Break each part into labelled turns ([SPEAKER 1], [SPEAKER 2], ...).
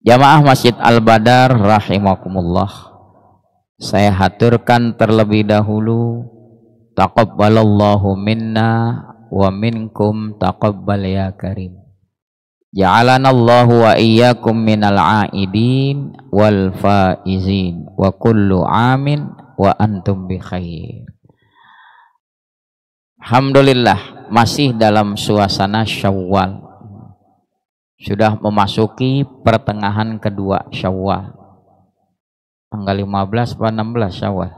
[SPEAKER 1] Jamaah Masjid Al-Badar rahimakumullah, saya haturkan terlebih dahulu taqabbalallahu minna wa minkum taqabbal ya karim. Ja'alanallahu wa iyyakum minal aidin wal faizin wa kullu amin wa antum bi khair. Alhamdulillah, masih dalam suasana Syawal. Sudah memasuki pertengahan kedua Syawal. Tanggal 15 atau 16 Syawal.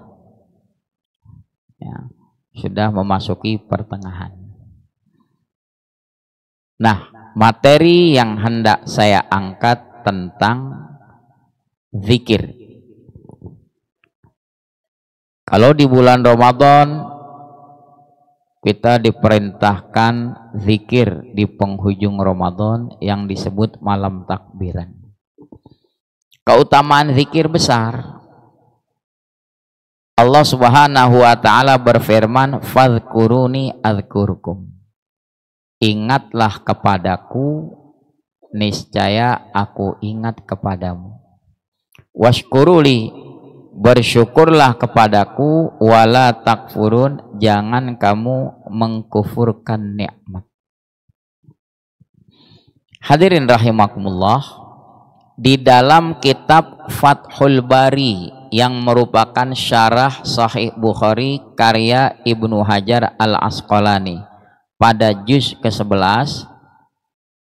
[SPEAKER 1] Ya, sudah memasuki pertengahan. Nah, materi yang hendak saya angkat tentang zikir. Kalau di bulan Ramadan kita diperintahkan zikir di penghujung Ramadan yang disebut malam takbiran. Keutamaan zikir besar. Allah Subhanahu wa taala berfirman, "Fadhkuruni adzkurkum." Ingatlah kepadaku, niscaya aku ingat kepadamu. Washkuruli, bersyukurlah kepadaku, wala takfurun, jangan kamu mengkufurkan nikmat. Hadirin rahimakumullah, di dalam kitab Fathul Bari yang merupakan syarah Sahih Bukhari karya Ibnu Hajar Al-Asqalani pada juz ke-11,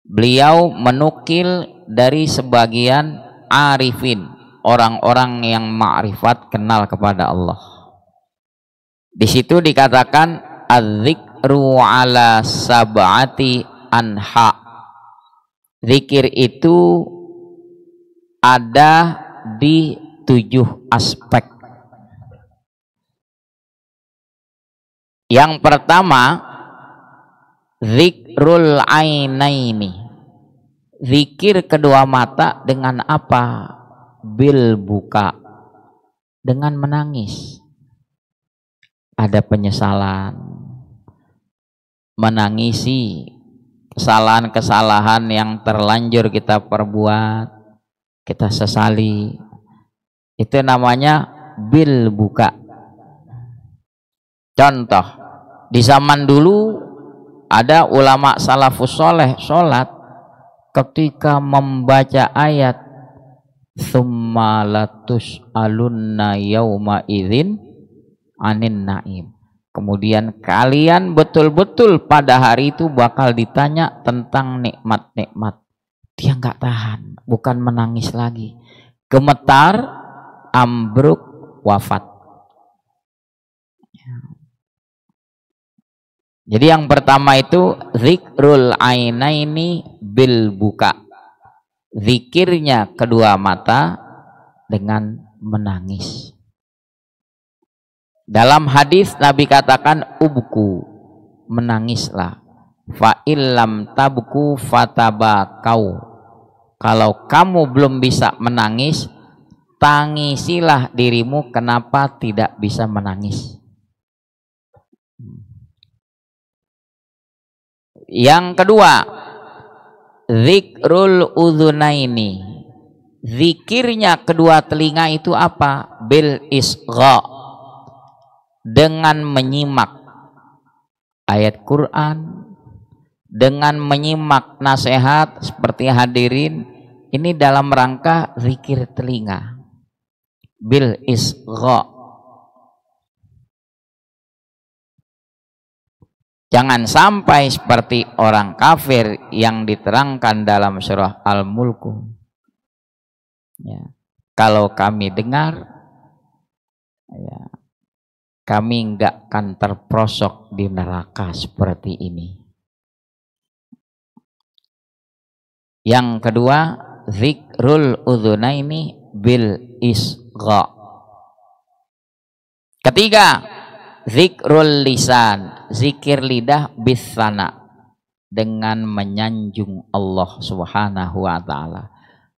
[SPEAKER 1] beliau menukil dari sebagian arifin, orang-orang yang ma'rifat, kenal kepada Allah. Di situ dikatakan az-zikru ala sab'ati anha. Zikir itu ada di 7 aspek. Yang pertama, zikrul ainaini. Zikir kedua mata dengan apa? Bil buka, dengan menangis. Ada penyesalan, menangisi kesalahan-kesalahan yang terlanjur kita perbuat, kita sesali. Itu namanya bil buka. Contoh, di zaman dulu ada ulama salafus soleh sholat, ketika membaca ayat tsumma latus alunna yauma idzin anin naim, kemudian kalian betul-betul pada hari itu bakal ditanya tentang nikmat-nikmat. Dia nggak tahan, bukan menangis lagi, gemetar, ambruk, wafat. Jadi yang pertama itu zikrul ainaini bil buka. Zikirnya kedua mata dengan menangis. Dalam hadis Nabi katakan ubku, menangislah. Fa illam tabku fatabakau. Kalau kamu belum bisa menangis, tangisilah dirimu kenapa tidak bisa menangis. Yang kedua, zikrul udhunaini. Zikirnya kedua telinga itu apa? Bil isgha, dengan menyimak ayat Quran, dengan menyimak nasihat seperti hadirin. Ini dalam rangka zikir telinga. Bil isgha. Jangan sampai seperti orang kafir yang diterangkan dalam surah Al-Mulku. Ya. Kalau kami dengar, ya, kami enggak akan terprosok di neraka seperti ini. Yang kedua, zikrul udhunaini bil isgha. Ketiga, zikrul lisan, zikir lidah bisana, dengan menyanjung Allah Subhanahu wa taala,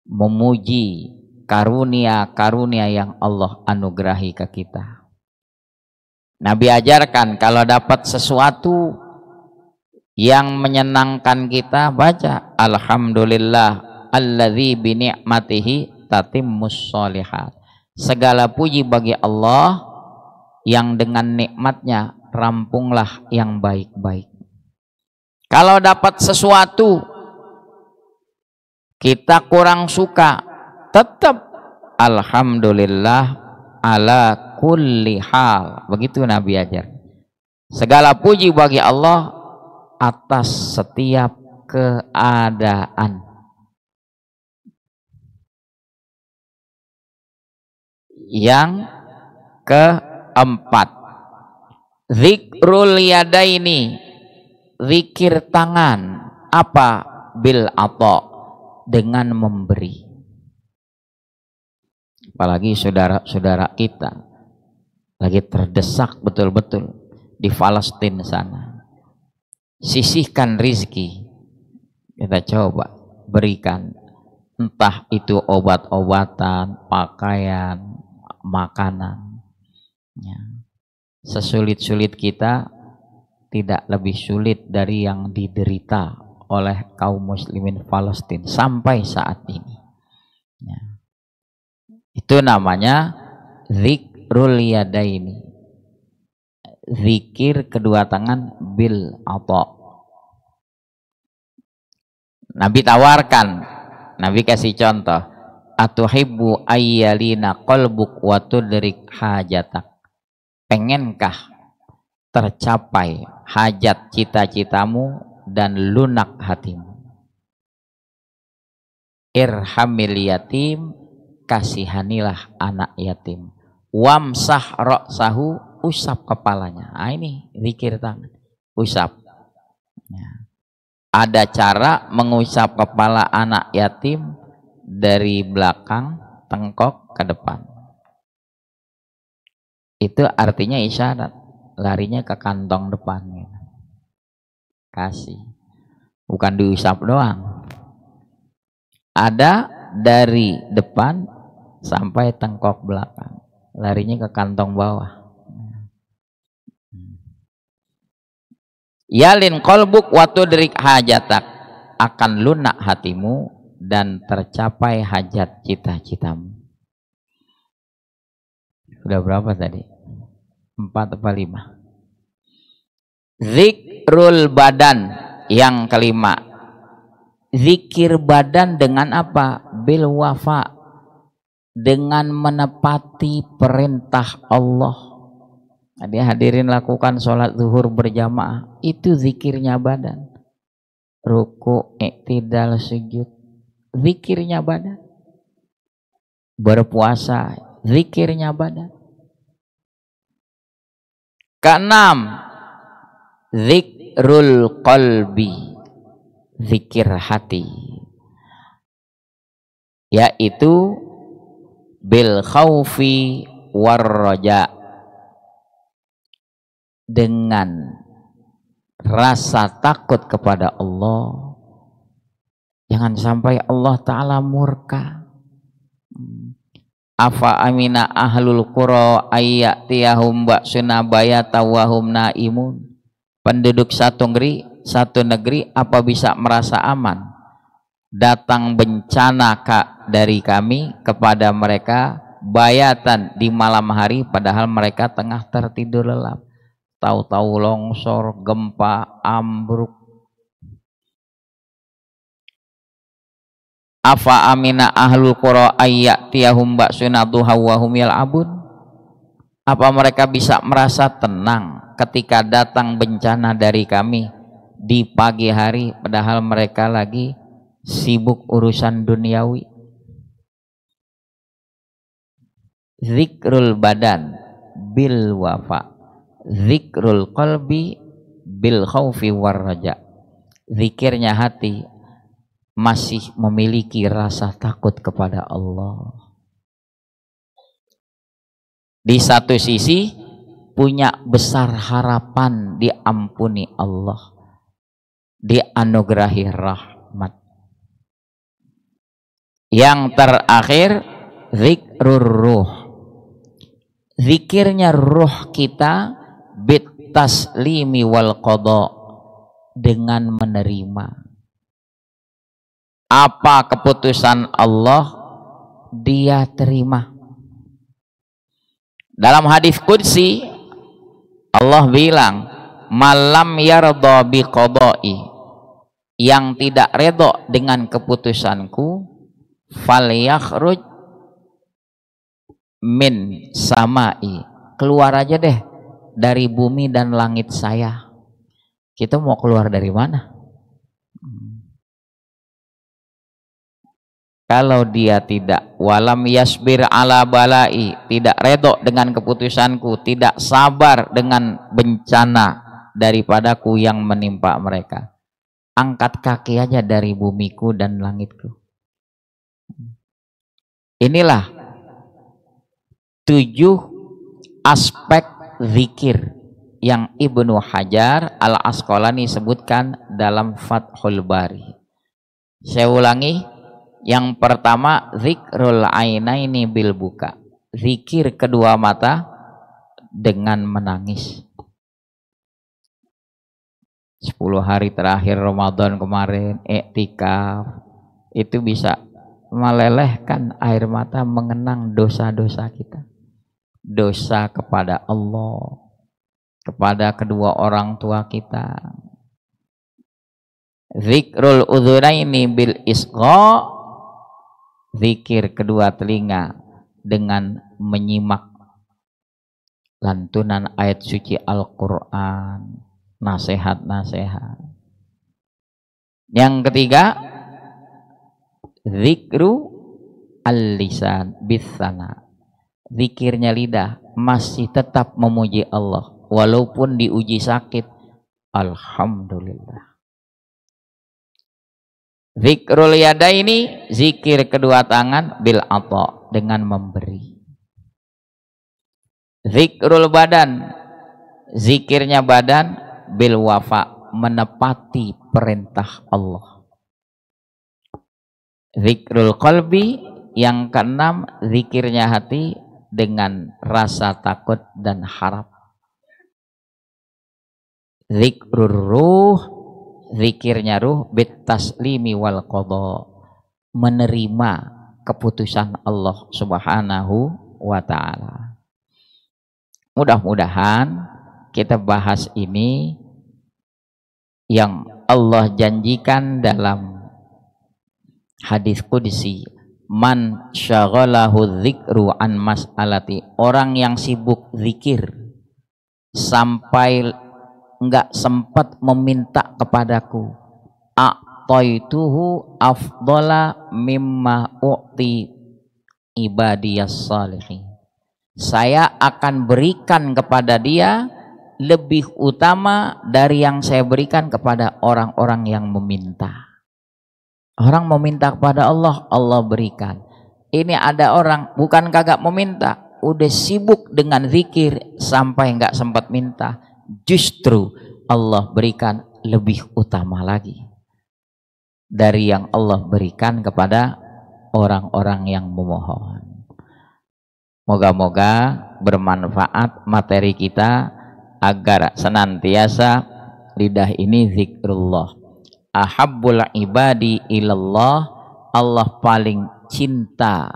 [SPEAKER 1] memuji karunia-karunia yang Allah anugerahi ke kita. Nabi ajarkan kalau dapat sesuatu yang menyenangkan kita, baca alhamdulillah alladzi bi ni'matihi tatimmus sholihat. Segala puji bagi Allah yang dengan nikmatnya rampunglah yang baik-baik. Kalau dapat sesuatu kita kurang suka, tetap alhamdulillah ala kulli hal. Begitu Nabi ajar. Segala puji bagi Allah atas setiap keadaan. Yang keempat, zikrul yadaini, zikir tangan. Apa? Bil ato, dengan memberi. Apalagi saudara-saudara kita lagi terdesak betul-betul di Palestina sana. Sisihkan rizki, kita coba berikan, entah itu obat-obatan, pakaian, makanan. Ya. Sesulit-sulit kita tidak lebih sulit dari yang diderita oleh kaum muslimin Palestina sampai saat ini. Ya. Itu namanya zikrul yadaini, zikir kedua tangan bil ato. Nabi tawarkan, Nabi kasih contoh, atuhibbu ayyalina qalbuk wa tudrik hajatak. Pengenkah tercapai hajat cita-citamu dan lunak hatimu? Irhamil yatim, kasihanilah anak yatim. Wamsah ra'sahu, usap kepalanya. Nah, ini zikir tangan, usap. Ya. Ada cara mengusap kepala anak yatim dari belakang tengkok ke depan. Itu artinya isyarat, larinya ke kantong depan. Kasih, bukan diusap doang. Ada dari depan sampai tengkok belakang, larinya ke kantong bawah. Yalin qalbuk wa tudrik hajatak, akan lunak hatimu dan tercapai hajat cita-citamu. Sudah berapa tadi? 4 atau 5? Zikrul badan yang kelima. Zikir badan dengan apa? Bil wafa, dengan menepati perintah Allah. Jadi hadirin lakukan sholat zuhur berjamaah, itu zikirnya badan. Ruku, iktidal, sujud, zikirnya badan. Berpuasa, zikirnya badan. Keenam, zikrul qalbi, zikir hati, yaitu bil khaufi war raja, dengan rasa takut kepada Allah. Jangan sampai Allah Ta'ala murka. Afa amina ahlul qura ayyatiyahum ba'suna bayata wa hum naimun. Penduduk satu negeri apa bisa merasa aman datang bencana dari kami kepada mereka bayatan di malam hari padahal mereka tengah tertidur lelap. Tahu-tahu longsor, gempa, ambruk. Afa amina ahlul qura ayyatiyahum ba'suna duha wa hum yal'abun. Apa mereka bisa merasa tenang ketika datang bencana dari kami di pagi hari padahal mereka lagi sibuk urusan duniawi? Zikrul badan bil wafa, zikrul qalbi bil khaufi war raja. Zikirnya hati masih memiliki rasa takut kepada Allah. Di satu sisi punya besar harapan diampuni Allah, dianugerahi rahmat. Yang terakhir zikrur ruh, zikirnya ruh kita bit taslimi wal qada, dengan menerima apa keputusan Allah dia terima. Dalam hadis qudsi Allah bilang, malam yarda bi qada'i, yang tidak redha dengan keputusanku, falyakhruj min samai, keluar aja deh dari bumi dan langit saya. Kita mau keluar dari mana? Kalau dia tidak walam yasbir ala balai, tidak redho dengan keputusanku, tidak sabar dengan bencana daripadaku yang menimpa mereka, angkat kaki aja dari bumiku dan langitku. Inilah 7 aspek zikir yang Ibnu Hajar Al-Asqalani sebutkan dalam Fathul Bari. Saya ulangi. Yang pertama, zikrul ainaini bil buka, zikir kedua mata dengan menangis. 10 hari terakhir Ramadan kemarin iktikaf, itu bisa melelehkan air mata mengenang dosa-dosa kita, dosa kepada Allah, kepada kedua orang tua kita. Zikrul udhunaini bil isqa, zikir kedua telinga dengan menyimak lantunan ayat suci Al-Quran, nasihat-nasihat. Yang ketiga, zikru al-lisan bisana, zikirnya lidah masih tetap memuji Allah walaupun diuji sakit, alhamdulillah. Zikrul yadaini, zikir kedua tangan bil ata, dengan memberi. Zikrul badan, zikirnya badan bil wafa, menepati perintah Allah. Zikrul qalbi, yang keenam, zikirnya hati dengan rasa takut dan harap. Zikrul ruh, zikirnya ruh bit taslimi wal qadha, menerima keputusan Allah Subhanahu wa ta'ala. Mudah-mudahan kita bahas ini yang Allah janjikan dalam hadis qudsi, man syaghalahu dzikru an mas'alati, orang yang sibuk zikir sampai enggak sempat meminta kepadaku, a'taituhu afdala mimma u'ti ibadiyas salihin, saya akan berikan kepada dia lebih utama dari yang saya berikan kepada orang-orang yang meminta. Orang meminta kepada Allah, Allah berikan. Ini ada orang bukan kagak meminta, udah sibuk dengan zikir sampai enggak sempat minta, justru Allah berikan lebih utama lagi dari yang Allah berikan kepada orang-orang yang memohon. Moga-moga bermanfaat materi kita agar senantiasa lidah ini zikrullah. Ahabbul ibadi ilallah, Allah paling cinta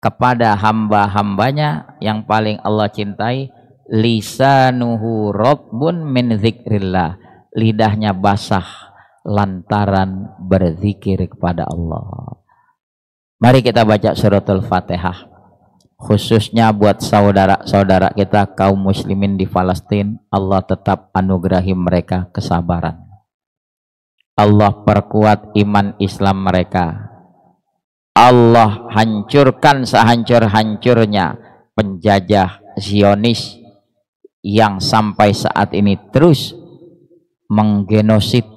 [SPEAKER 1] kepada hamba-hambanya, yang paling Allah cintai lisanuhu rabbun min zikrillah, lidahnya basah lantaran berzikir kepada Allah. Mari kita baca suratul Fatihah, khususnya buat saudara-saudara kita kaum muslimin di Palestina. Allah tetap anugerahi mereka kesabaran, Allah perkuat iman Islam mereka, Allah hancurkan sehancur-hancurnya penjajah Zionis yang sampai saat ini terus menggenosid,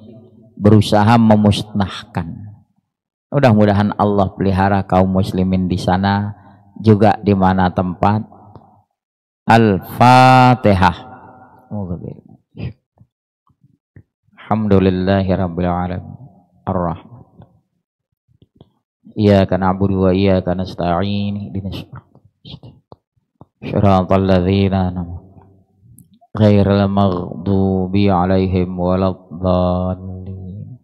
[SPEAKER 1] berusaha memusnahkan. Mudah-mudahan Allah pelihara kaum muslimin di sana juga di mana tempat. Al-Fatihah. Alhamdulillahirabbil alamin. Ar-Rahman. Iyyaka na'budu wa iyyaka nasta'in. Ihdinas shiratal ladzina an'amta ghairil maghdubi 'alaihim waladdallin.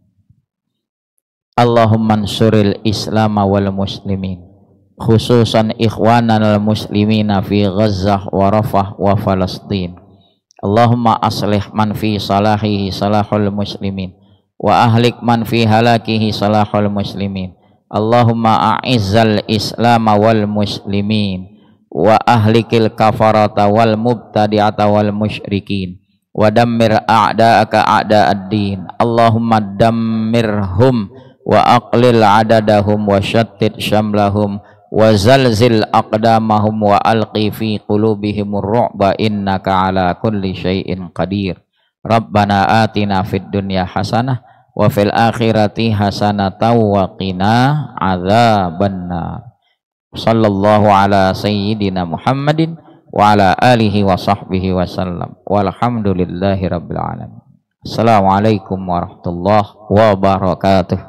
[SPEAKER 1] Allahumma ansuril Islam wal muslimin, khususan ikhwanana al muslimina fi Gazzah wa Rafah wa Falastin. Allahumma aslih man fi salahihi salahul muslimin wa ahlik man fi halakihi salahul muslimin. Allahumma a'izzal Islam wal muslimin wa ahlikil kafarata wal mubtadi'ata wal musyrikin wa dammir a'da'aka a'da'ad-din. Allahumma dammirhum wa aqlil adadahum wa shattit syamlahum wa zalzil aqdamahum wa alqi fi qulubihimur ru'ba innaka ala kulli syai'in qadir. Rabbana atina fid dunya hasanah wa fil akhirati hasanatan wa qina adzabannar. Sallallahu ala sayyidina Muhammadin wa ala alihi wa sahbihi wa sallam. Walhamdulillahi rabbil alamin. Assalamualaikum warahmatullahi wabarakatuh.